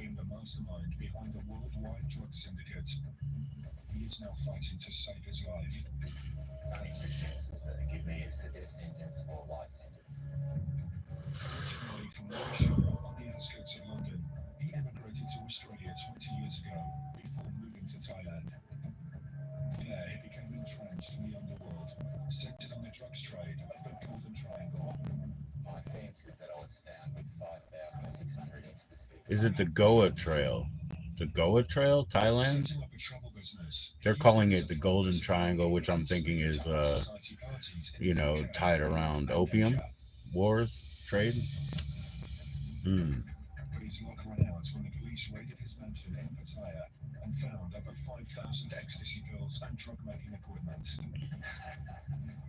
been the mastermind behind a worldwide drug syndicate. He is now fighting to save his life. Only two sentences that give me is a death sentence or a life sentence. Originally from Lewisham on the outskirts of London, he emigrated to Australia 20 years ago before moving to Thailand. There he became entrenched in the underworld, centered on the drugs trade of the Golden Triangle. My offence is that I was found with 5,600 ecstasy. Is it the Goa Trail? The Goa Trail, Thailand? Setting up a travel business. They're calling it the Golden Triangle, which I'm thinking is, you know, tied around opium wars, trade. But his luck ran out when the police raided his mansion in Pattaya and found over 5,000 ecstasy pills and drug-making equipment.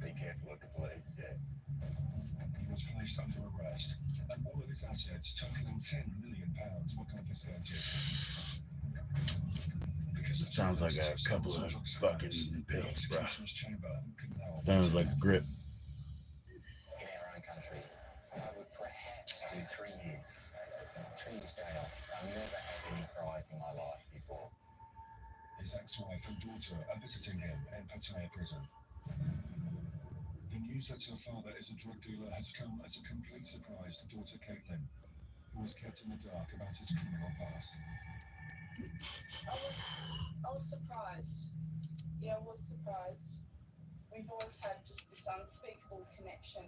Be careful of the police, yeah. He was placed under arrest, and all of his assets, totaling £10 million, were confiscated. Sounds like a couple of fucking pigs, bro. Sounds like a grip. In our own country, I would perhaps do 3 years. 3 years jail. I've never had any prize in my life before. His ex-wife and daughter are visiting him in Pattaya prison. The news that her father is a drug dealer has come as a complete surprise to daughter Caitlin, who was kept in the dark about his criminal past. I was surprised. Yeah, I was surprised. We've always had just this unspeakable connection,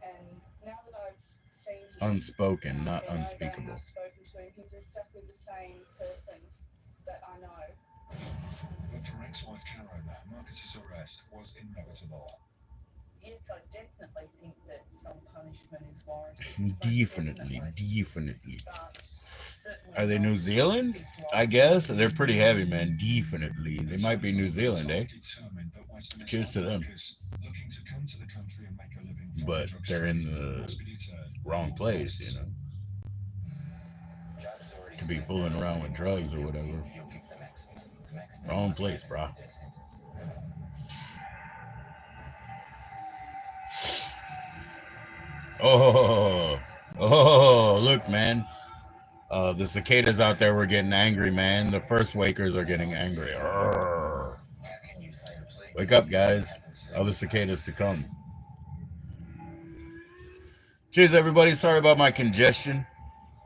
and now that I've seen him, Unspoken, not unspeakable. I've spoken to him, he's exactly the same person that I know. But for ex-wife Karen, Marcus's arrest was inevitable. Yes, I definitely think that some punishment is warranted. Definitely. But certainly Are they New Zealand? I guess they're pretty heavy, man. Definitely, they might be New Zealand, eh? Cheers to them. Looking to come to the country and make a living from But drugs they're in trade the must be deterred. wrong place, you know, Judge has already to be said fooling that around with drugs or whatever. you'll give the maximum. The maximum Wrong place, bro. death sentence. Oh, look, man. The cicadas out there were getting angry, man. The first wakers are getting angry. Arrgh. How can you say the plea Wake up, guys. Other cicadas to come. Cheers, everybody. Sorry about my congestion,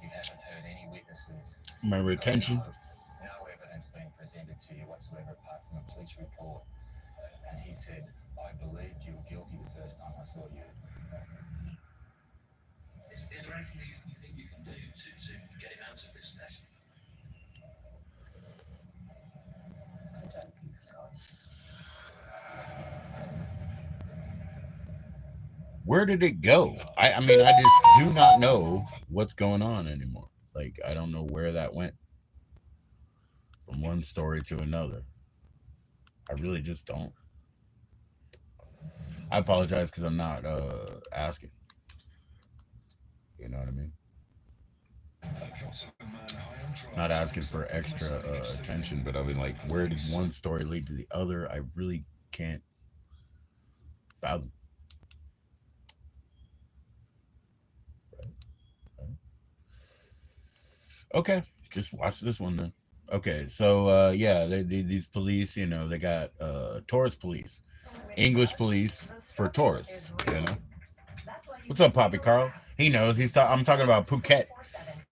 you haven't heard any witnesses? my retention. No evidence being presented to you whatsoever apart from a police report. And he said, I believed you were guilty the first time I saw you. Is there anything that you think you can do to get him out of this mess? I don't think so. Where did it go? I mean, I just do not know what's going on anymore. Like, I don't know where that went from one story to another. I really just don't. I apologize because I'm not asking. You know what I mean? Not asking for extra attention, but I mean, like, where did one story lead to the other? I really can't fathom. Okay, just watch this one then. Okay, so yeah, these police, you know, they got tourist police, English police for tourists. You know, what's up, Poppy Carl? He knows. I'm talking about Phuket.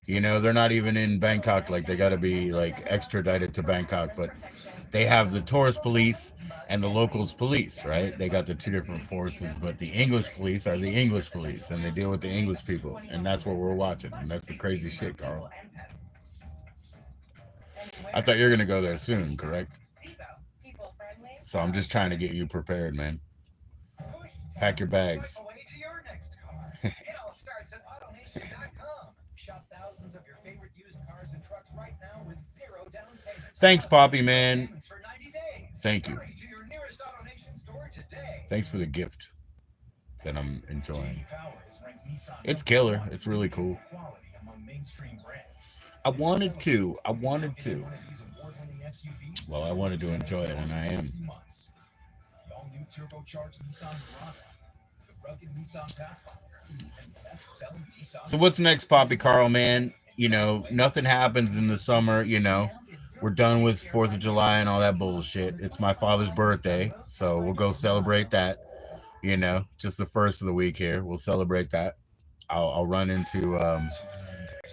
You know, they're not even in Bangkok. Like, they got to be like extradited to Bangkok, but they have the tourist police and the locals police, right? They got the two different forces, but the English police are the English police, and they deal with the English people, and that's what we're watching. And that's the crazy shit, Carl. I thought you were gonna go there soon, correct? So I'm just trying to get you prepared, man. Pack your bags. Away to your next car. It all starts at AutoNation.com. Shop thousands of your favorite used cars and trucks right now with zero down payment. Thanks, Poppy, man. Payments for 90 days. Thank you. Hurry to your nearest AutoNation store today. Thanks for the gift that I'm enjoying. Power is ranked Nissan It's killer. It's really cool. quality among mainstream brands. I wanted to. One of these award-winning SUVs Well, I wanted to enjoy it, and I am. 60 months. The all-new turbocharged Nissan Murano, the rugged Nissan Pathfinder, and the best-selling Nissan. So what's next, Poppy Carl, man? nothing happens in the summer. We're done with 4th of July and all that bullshit. It's my father's birthday, so we'll go celebrate that. Just the first of the week here. We'll celebrate that. I'll run into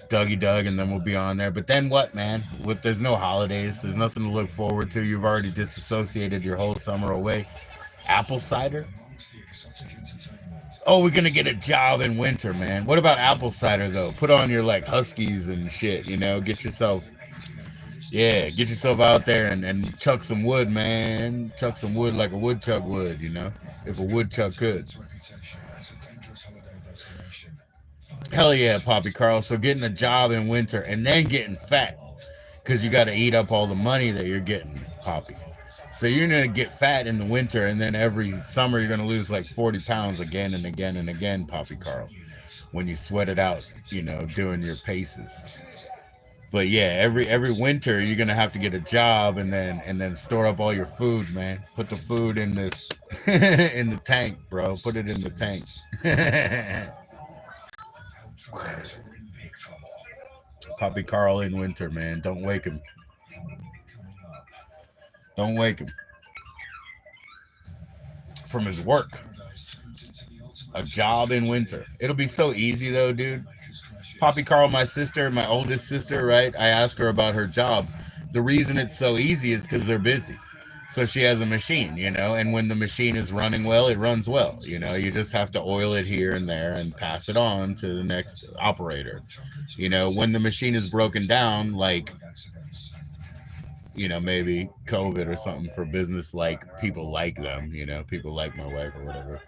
Dougie Doug, and then we'll be on there. But then what, man? There's no holidays. There's nothing to look forward to. You've already disassociated your whole summer away. Apple cider? Oh, we're gonna get a job in winter, man. What about apple cider though? Put on your like huskies and shit. Get yourself, yeah, get yourself out there and chuck some wood, man. Chuck some wood like a woodchuck would. If a woodchuck could. Hell yeah, Poppy Carl. So getting a job in winter and then getting fat because you got to eat up all the money that you're getting, Poppy. So you're going to get fat in the winter, and then every summer you're going to lose like 40 pounds again and again and again, Poppy Carl, when you sweat it out, doing your paces. But yeah, every winter you're going to have to get a job and then store up all your food, man. Put the food in this in the tank, bro. Put it in the tank. Poppy Carl in winter, man. Don't wake him. Don't wake him from his work. A job in winter. It'll be so easy though, dude. Poppy Carl, my sister, my oldest sister, right? I asked her about her job. The reason it's so easy is because they're busy. So she has a machine, and when the machine is running well, it runs well. You just have to oil it here and there and pass it on to the next operator. When the machine is broken down, like, maybe COVID or something for business, like people like them, people like my wife or whatever.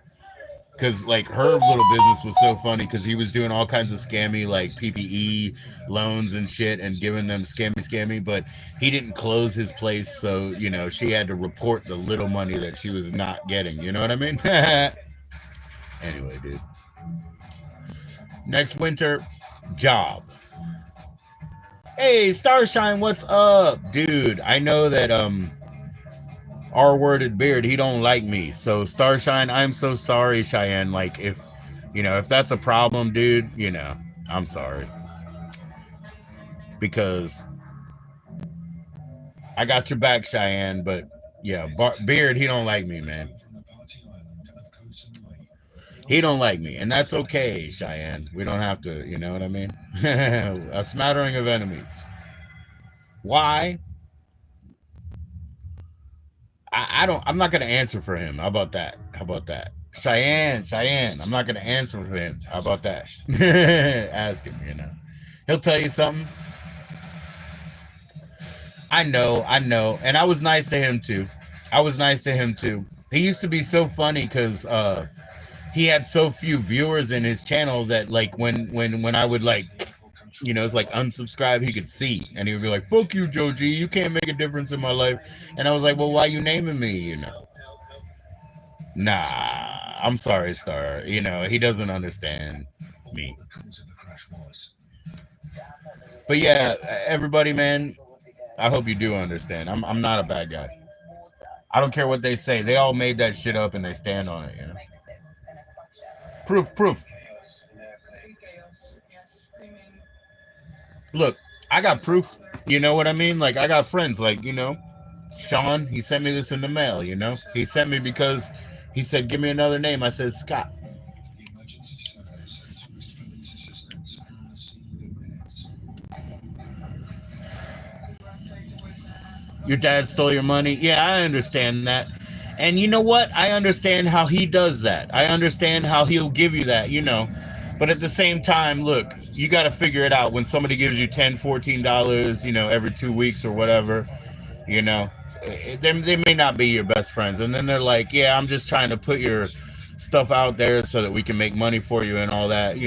Because like her little business was so funny because he was doing all kinds of scammy like PPE loans and shit and giving them scammy, but he didn't close his place, so she had to report the little money that she was not getting. You know what I mean? Anyway, dude. Next winter, job. Hey, Starshine, what's up, dude? I know that R-worded beard, he don't like me. So Starshine, I'm so sorry, Cheyenne. Like if that's a problem, dude, I'm sorry. Because I got your back, Cheyenne, but yeah, beard, he don't like me, man. He don't like me, and that's okay, Cheyenne. We don't have to, you know what I mean? A smattering of enemies. Why? I'm not gonna answer for him. How about that? Cheyenne, I'm not gonna answer for him. How about that? Ask him, He'll tell you something. I know. And I was nice to him too. He used to be so funny because he had so few viewers in his channel that like when I would like it's like unsubscribe, he could see, and he would be like, fuck you, JoE, you can't make a difference in my life. And I was like, well, why you naming me, Nah, I'm sorry, Star. He doesn't understand me. But yeah, everybody, man, I hope you do understand. I'm not a bad guy. I don't care what they say. They all made that shit up and they stand on it, Proof. Look, I got proof. You know what I mean? Like, I got friends, like, Sean, he sent me this in the mail, He sent me because he said, give me another name. I said, Scott. Your dad stole your money? Yeah, I understand that. And you know what? I understand how he does that. I understand how he'll give you that, But at the same time, look, you got to figure it out. When somebody gives you $10, $14, every 2 weeks or whatever, they may not be your best friends. And then they're like, yeah, I'm just trying to put your stuff out there so that we can make money for you and all that,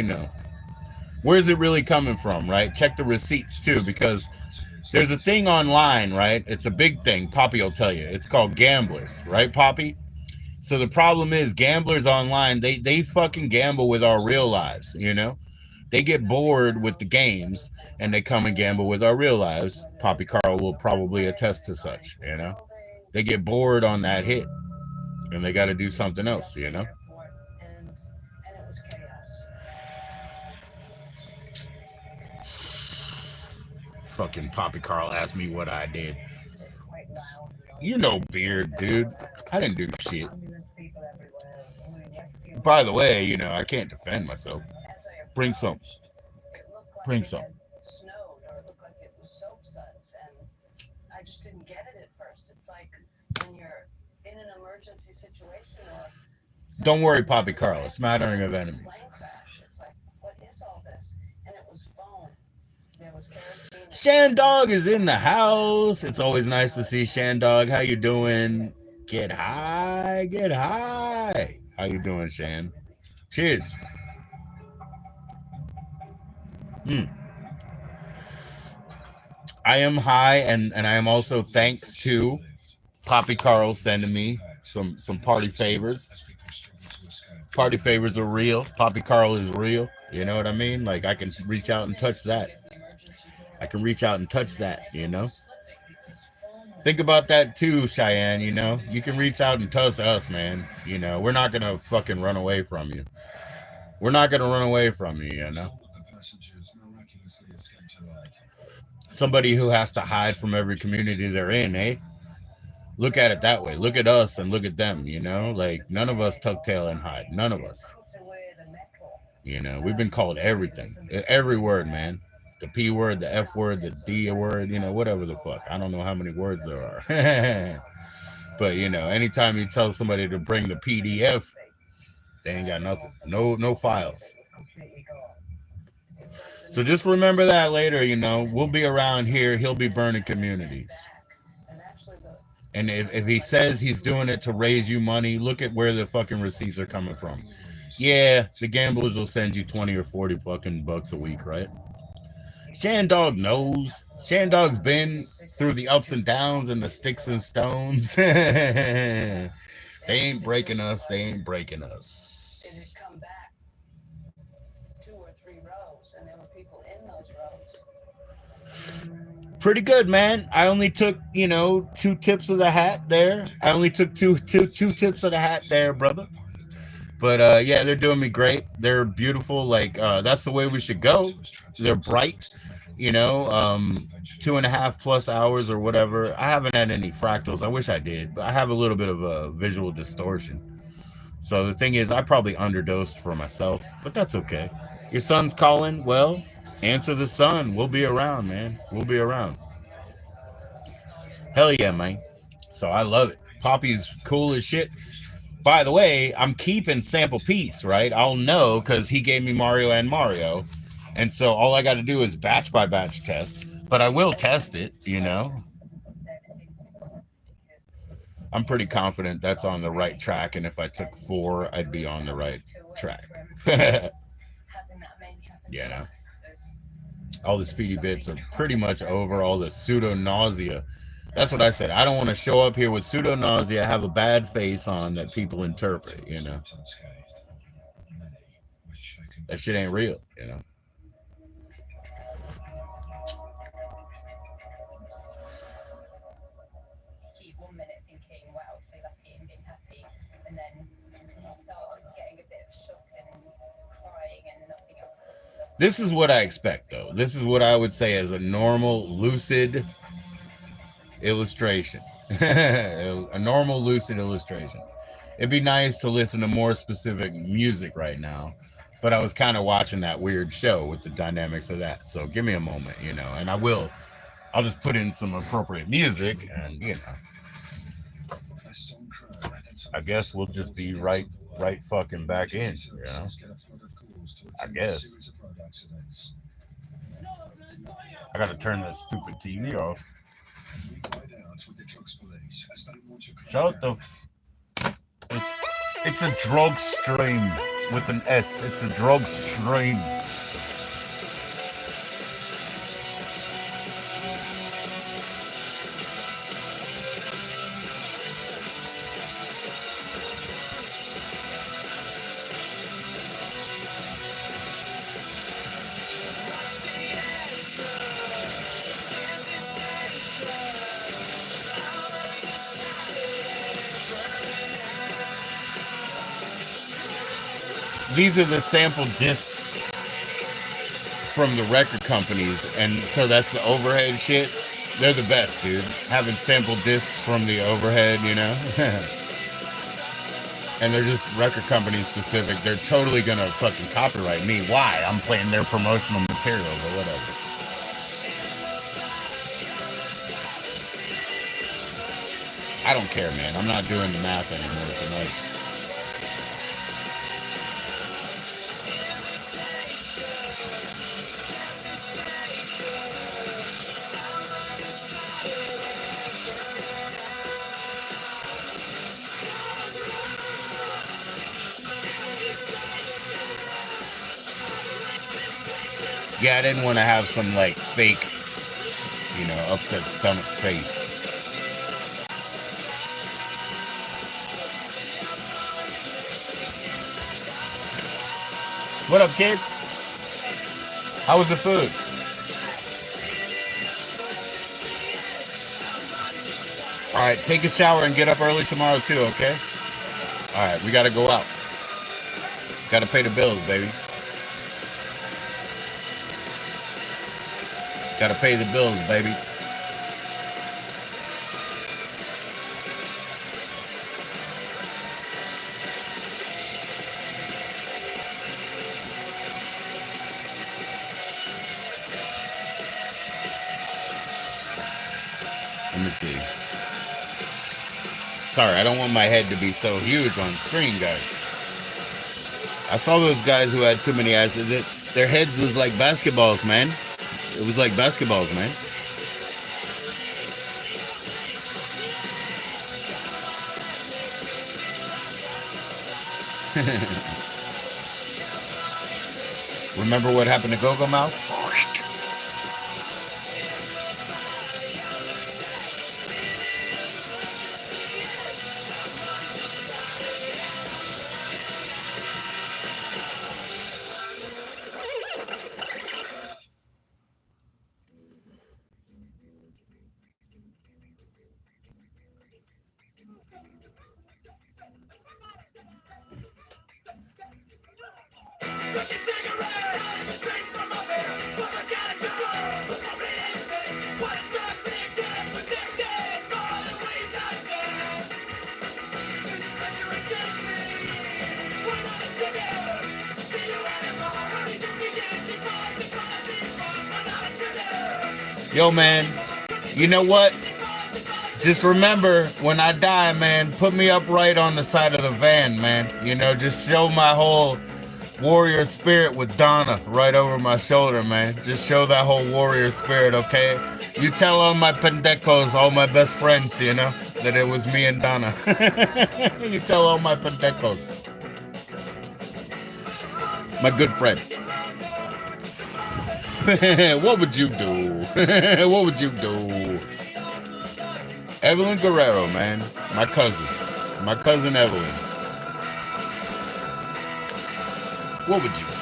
Where's it really coming from, right? Check the receipts too, because there's a thing online, right? It's a big thing. Poppy will tell you. It's called gamblers, right, Poppy? So the problem is gamblers online, they fucking gamble with our real lives, They get bored with the games and they come and gamble with our real lives. Poppy Carl will probably attest to such, They get bored on that hit and they got to do something else, Fucking Poppy Carl asked me what I did. It's quite loud. You know, beard, dude. I didn't do shit. Ambulance people everywhere, doing rescue. By the way, you know, I can't defend myself. As I Bring some. approached, it looked like Bring it some. had snowed, or it looked like it was soap suds, and I just didn't get it at first. It's like when you're in an emergency situation, or Don't worry, Poppy Carl. A smattering of enemies. plane crash. It's like, what is all this? And it was foam. There was kerosene. Shan Dog is in the house. It's always nice to see Shan Dog. How you doing? Get high, get high. How you doing, Shan? Cheers. I am high, and I am also thanks to Poppy Carl sending me some party favors. Party favors are real. Poppy Carl is real. You know what I mean? Like, I can reach out and touch that. I can reach out and touch that, you know? Think about that too, Cheyenne, you know? You can reach out and touch us, man. You know, we're not going to fucking run away from you. We're not going to run away from you, you know? Somebody who has to hide from every community they're in, eh? Look at it that way. Look at us and look at them, you know? Like, none of us tuck tail and hide. None of us. You know, we've been called everything. Every word, man. The P word, the F word, the D word, you know, whatever the fuck. I don't know how many words there are. But, you know, anytime you tell somebody to bring the PDF, they ain't got nothing. No files. So just remember that later, you know. We'll be around here. He'll be burning communities. And if he says he's doing it to raise you money, look at where the fucking receipts are coming from. Yeah, the gamblers will send you 20 or 40 fucking bucks a week, right? Shan Dog knows. Shan Dog's been through the ups and downs and the sticks and stones. They ain't breaking us. They ain't breaking us. It had come back 2 or 3 rows, and there were people in those rows. Pretty good, man. I only took, you know, 2 tips of the hat there. I only took two tips of the hat there, brother. But yeah, they're doing me great. They're beautiful. Like, that's the way we should go. They're bright, you know, 2.5+ hours or whatever. I haven't had any fractals. I wish I did, but I have a little bit of a visual distortion. So the thing is, I probably underdosed for myself, but that's okay. Your son's calling. Well, answer the son. We'll be around, man. We'll be around. Hell yeah, man. So I love it. Poppy's cool as shit. By the way, I'm keeping Sample Piece, right? I'll know because he gave me Mario and Mario. And so all I got to do is batch by batch test. But I will test it, you know. I'm pretty confident that's on the right track. And if I took 4, I'd be on the right track. You know. All the speedy bits are pretty much over. All the pseudo nausea. That's what I said. I don't want to show up here with pseudo nausea, have a bad face on that people interpret, you know. That shit ain't real, you know. Keep 1 minute thinking, wow, so lucky and being happy, and then you start getting a bit of shock and crying and nothing else. This is what I expect, though. This is what I would say as a normal, lucid illustration. A normal lucid illustration. It'd be nice to listen to more specific music right now, but I was kind of watching that weird show with the dynamics of that. So give me a moment, you know, and I'll just put in some appropriate music, and you know, I guess we'll just be right fucking back in, you know. I guess I gotta turn that stupid TV off. Shut the. It's a drug stream with an S. It's a drug stream. These are the sample discs from the record companies, and so that's the overhead shit. They're the best, dude. Having sample discs from the overhead, you know, and they're just record company specific. They're totally gonna fucking copyright me. Why? I'm playing their promotional materials or whatever. I don't care, man. I'm not doing the math anymore tonight. Yeah, I didn't want to have some like fake, you know, upset stomach face. What up, kids? How was the food? All right, take a shower and get up early tomorrow too, okay? All right, we got to go out. Got to pay the bills, baby. Got to pay the bills, baby. Let me see. Sorry, I don't want my head to be so huge on screen, guys. I saw those guys who had too many asses. Their heads was like basketballs, man. It was like basketballs, man. Remember what happened to Go-Go Mouth? Yo, man, you know what? Just remember, when I die, man, put me upright on the side of the van, man. You know, just show my whole warrior spirit with Donna right over my shoulder, man. Just show that whole warrior spirit, okay? You tell all my pendejos, all my best friends, you know, that it was me and Donna. You tell all my pendejos. My good friend. What would you do? What would you do? Evelyn Guerrero, man. My cousin. My cousin Evelyn. What would you do?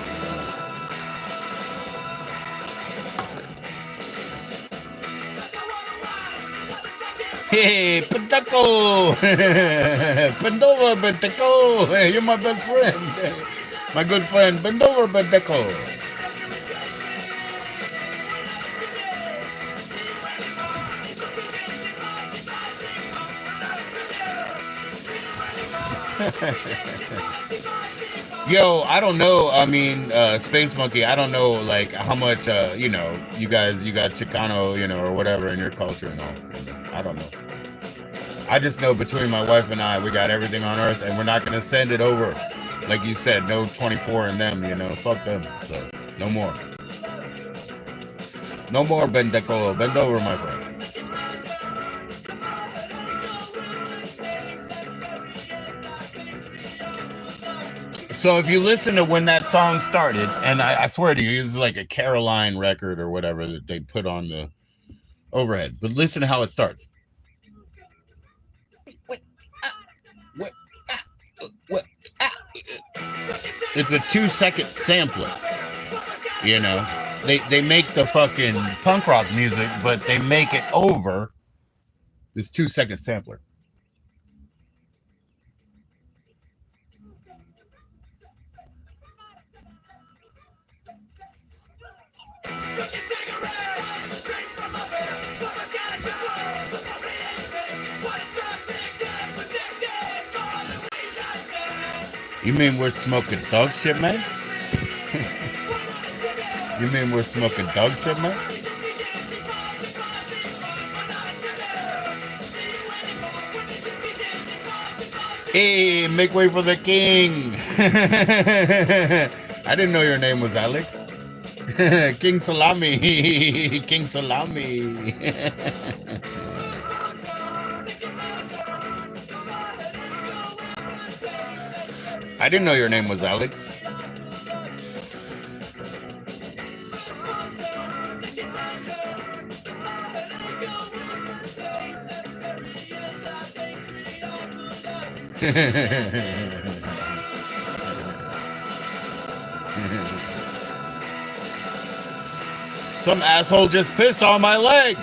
Hey, Penteco! Bend over, Penteco! Hey, you're my best friend. My good friend. Bend over, Penteco. Yo, I don't know. I mean, Space Monkey, I don't know, like, how much, you know, you got Chicano, you know, or whatever in your culture and all. I don't know. I just know between my wife and I, we got everything on Earth, and we're not going to send it over. Like you said, no 24 in them, you know. Fuck them. So, no more. No more, Bendeco. Bend over, my friend. So if you listen to when that song started, and I swear to you, it was like a Caroline record or whatever that they put on the overhead. But listen to how it starts. It's a 2-second sampler. You know, they make the fucking punk rock music, but they make it over this 2-second sampler. You mean we're smoking dog shit, man? You mean we're smoking dog shit, man? Hey, make way for the king. I didn't know your name was Alex. King Salami. King Salami. I didn't know your name was Alex. Some asshole just pissed on my leg.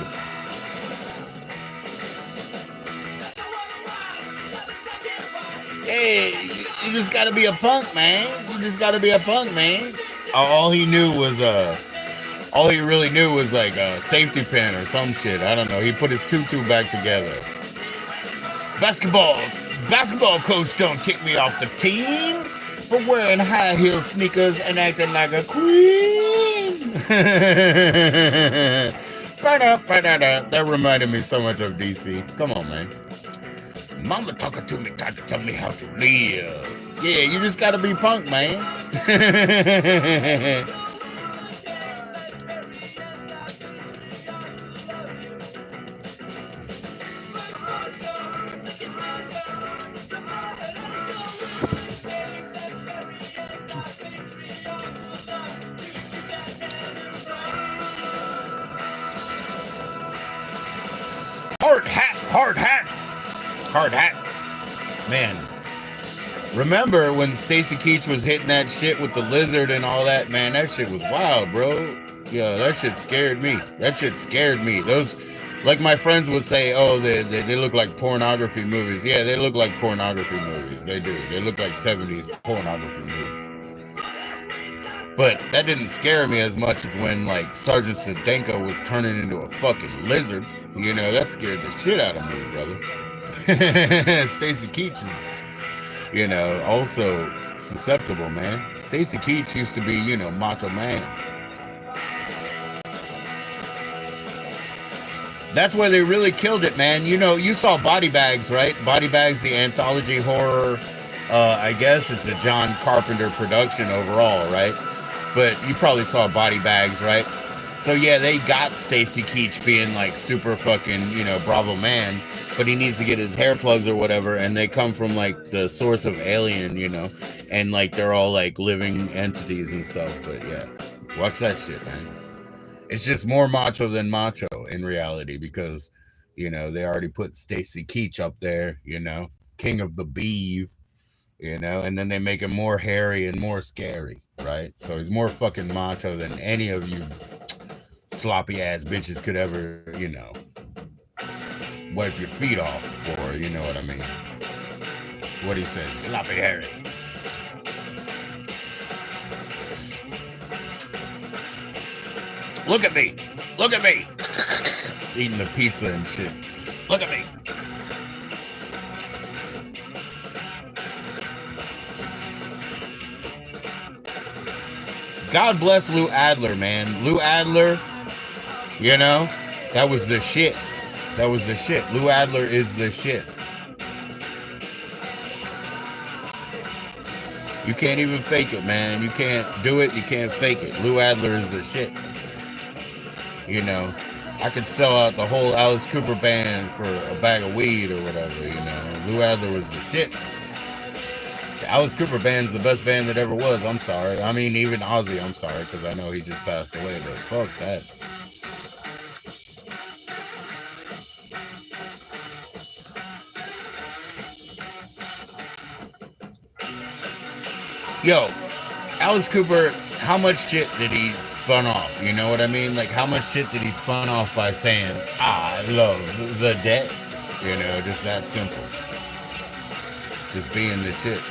Hey, you just gotta be a punk, man. You just gotta be a punk, man. All he knew was all he really knew was like a safety pin or some shit. I don't know. He put his tutu back together. Basketball coach don't kick me off the team for wearing high heel sneakers and acting like a queen. That reminded me so much of DC. Come on, man. Mama talking to me, trying to tell me how to live. Yeah, you just gotta be punk, man. Hard hat. Man, remember when Stacy Keach was hitting that shit with the lizard and all that? Man, that shit was wild, bro. Yeah, that shit scared me. Those, like my friends would say, oh, they look like pornography movies. Yeah, they look like pornography movies. They do. They look like 70s pornography movies. But that didn't scare me as much as when, like, Sergeant Sedenko was turning into a fucking lizard. You know, that scared the shit out of me, brother. Stacy Keach is, you know, also susceptible, man. Stacy Keach used to be, you know, Macho Man. That's where they really killed it, man. You know, you saw Body Bags, right? Body Bags, the anthology horror. I guess it's a John Carpenter production overall, right? But you probably saw Body Bags, right? So yeah, they got Stacy Keach being like super fucking, you know, Bravo man, but he needs to get his hair plugs or whatever, and they come from like the source of Alien, you know, and like they're all like living entities and stuff. But yeah, watch that shit, man. It's just more macho than macho in reality because, you know, they already put Stacy Keach up there, you know, king of the beeve, you know, and then they make him more hairy and more scary, right? So he's more fucking macho than any of you sloppy ass bitches could ever, you know, wipe your feet off for, you know what I mean? What he said, sloppy Harry. Look at me. Eating the pizza and shit. Look at me. God bless Lou Adler, man. Lou Adler, you know, that was the shit. Lou Adler is the shit. You can't even fake it, man. You can't do it. You can't fake it. Lou Adler is the shit. You know, I could sell out the whole Alice Cooper band for a bag of weed or whatever, you know. Lou Adler was the shit. The Alice Cooper band's the best band that ever was. I'm sorry. I mean, even Ozzy, I'm sorry, because I know he just passed away, but fuck that. Yo, Alice Cooper, how much shit did he spun off? You know what I mean? Like, how much shit did he spun off by saying, I love the dead? You know, just that simple. Just being the shit.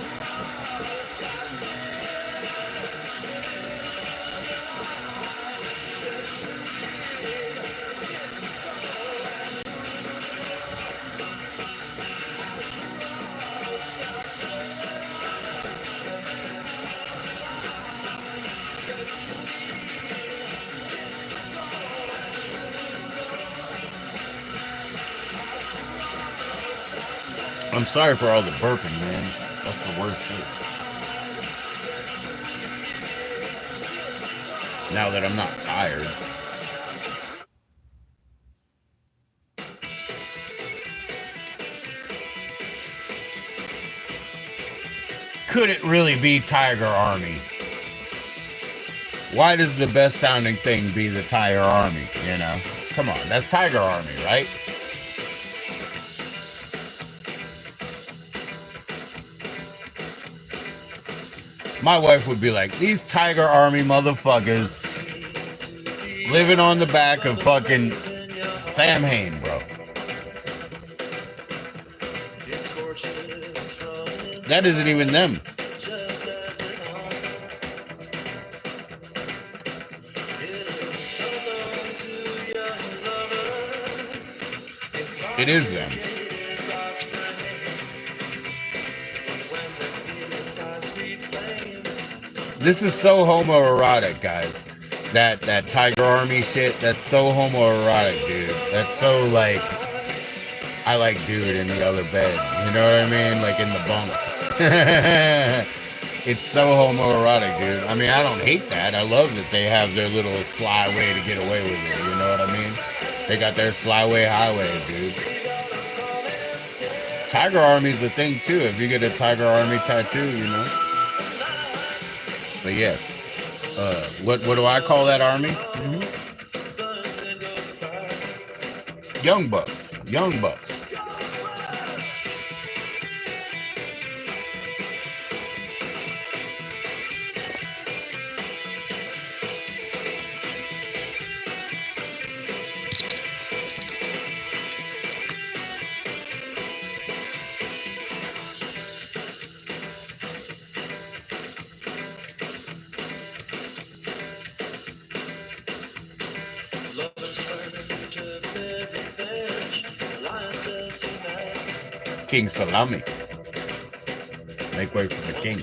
I'm sorry for all the burping, man. That's the worst shit. Now that I'm not tired. Could it really be Tiger Army? Why does the best sounding thing be the Tiger Army? You know? Come on, that's Tiger Army, right? My wife would be like, these Tiger Army motherfuckers living on the back of fucking Sam Hain, bro. That isn't even them. It is them. This is so homoerotic, guys. That Tiger Army shit, that's so homoerotic, dude. That's so like, I like dude in the other bed. You know what I mean? Like in the bunk. It's so homoerotic, dude. I mean, I don't hate that. I love that they have their little sly way to get away with it. You know what I mean? They got their sly way highway, dude. Tiger Army's a thing too. If you get a Tiger Army tattoo, you know. But yeah, what do I call that army? Mm-hmm. Young Bucks. Young Bucks. King Salami. Make way for the king.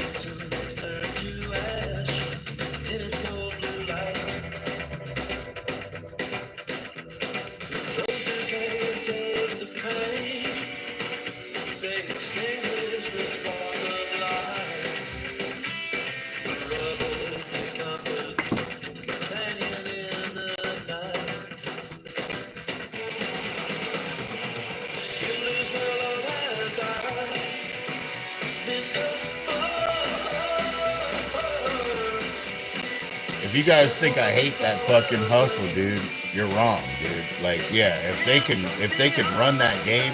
If you guys think I hate that fucking hustle, dude, you're wrong, dude. Like, yeah, if they can run that game,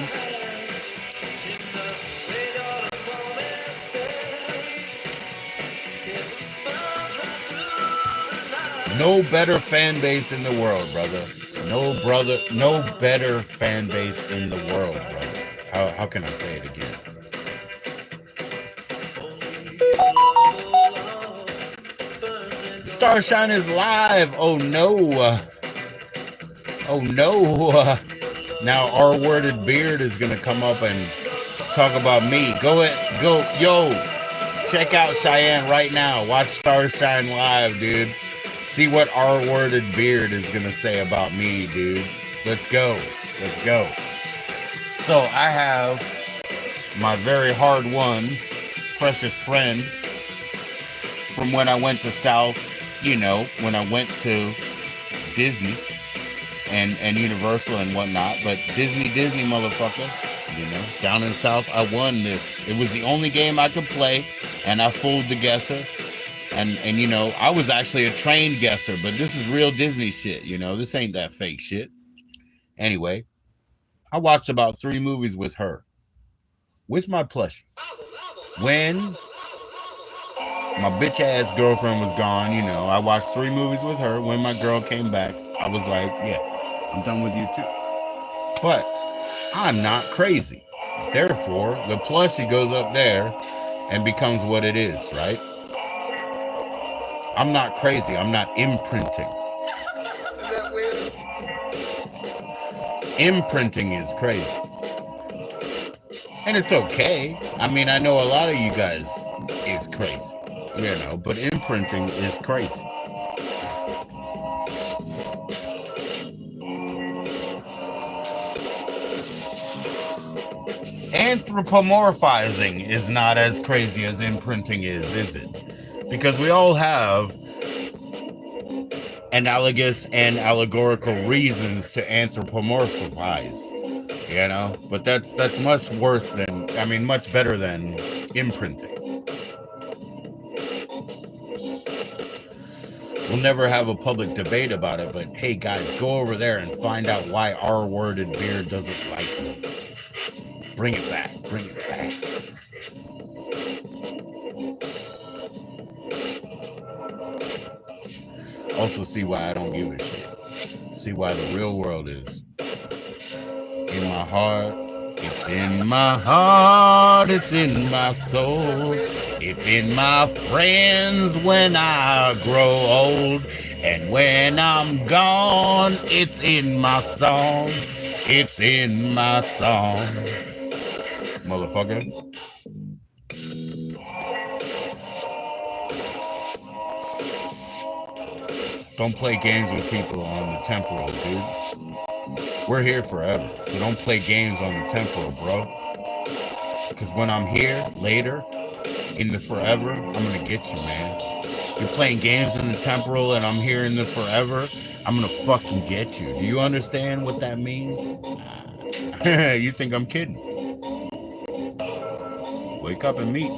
no better fan base in the world, brother. No better fan base in the world, brother. How can I say it again? Starshine is live. Oh no. Oh no. Now our worded beard is gonna come up and talk about me. Go, yo. Check out Cheyenne right now. Watch Starshine live, dude. See what our worded beard is gonna say about me, dude. Let's go. Let's go. So I have my very hard won precious friend from when I went to South, you know, when I went to Disney and Universal and whatnot, but Disney motherfucker, you know, down in South, I won this. It was the only game I could play, and I fooled the guesser. And you know, I was actually a trained guesser, but this is real Disney shit, you know, this ain't that fake shit. Anyway, I watched about 3 movies with her, with my plushie. When my bitch ass girlfriend was gone, you know, I watched 3 movies with her. When my girl came back, I was like, yeah, I'm done with you too. But I'm not crazy. Therefore, the plushie goes up there and becomes what it is, right? I'm not crazy. I'm not imprinting. Imprinting is crazy. And it's okay. I mean, I know a lot of you guys is crazy, you know, but imprinting is crazy. Anthropomorphizing is not as crazy as imprinting is it? Because we all have analogous and allegorical reasons to anthropomorphize, you know, but that's much worse than, I mean, much better than imprinting. We'll never have a public debate about it, but hey guys, go over there and find out why R-worded beard doesn't like them. Bring it back, bring it back. Also see why I don't give a shit. See why the real world is in my heart. It's in my heart, it's in my soul. It's in my friends when I grow old. And when I'm gone, it's in my song. It's in my song. Motherfucker. Don't play games with people on the temporal, dude. We're here forever, so don't play games on the temporal, bro. Because when I'm here later, in the forever, I'm gonna get you, man. You're playing games in the temporal and I'm here in the forever, I'm gonna fucking get you. Do you understand what that means? You think I'm kidding? Wake up and meet.